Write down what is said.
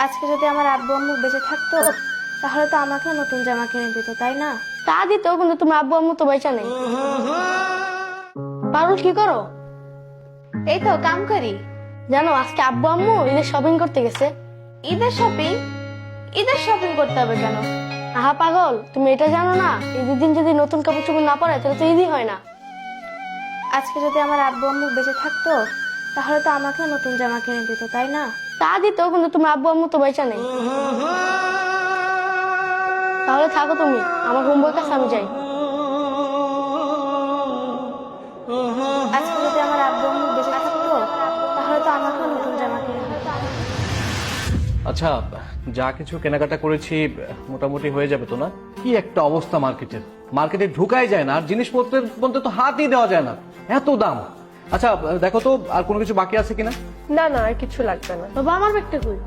আজকে যদি আমার আব্বু আম্মু বেঁচে থাকতো তাহলে তো আমাকে নতুন জামা কিনে দিত, তাই না? তা দিত, কিন্তু তোমার আব্বু আম্মু তো বেঁচে নেই। পারুল কি করো? এই তো কাম করি। জানো আজকে আব্বু আম্মু ঈদের শপিং করতে গেছে। ঈদের শপিং? ঈদের শপিং করতে হবে কেন? আহা পাগল, তুমি এটা জানো না? ঈদের দিন যদি নতুন কাপড় চোপড় না পরে তাহলে তো ঈদই হয় না। আজকে যদি আমার আব্বু আম্মু বেঁচে থাকতো তাহলে তো আমাকে নতুন জামা কিনে দিত, তাই না? তা দিত, কিন্তু তোমার আব্বু আম্মু তো বেঁচে নেই। তাহলে থাকো তুমি, আমার হোমওয়ার্ক আছে, আমি যাই। আজকে যদি আমার আব্বু আম্মু বেঁচে থাকতো তাহলে তো আমাকে নতুন জামা কিনে দিত। আচ্ছা, যা কিছু কেনাকাটা করেছি মোটামুটি হয়ে যাবে তো না? কি একটা অবস্থা মার্কেটের, মার্কেটে ঢুকাই যায় না, আর জিনিসপত্রের মধ্যে তো হাতই দেওয়া যায় না, এত দাম। আচ্ছা দেখো তো আর কোনো কিছু বাকি আছে কিনা। না না, আর কিছু লাগবে না। বাবা আমার ব্যাগটা কই?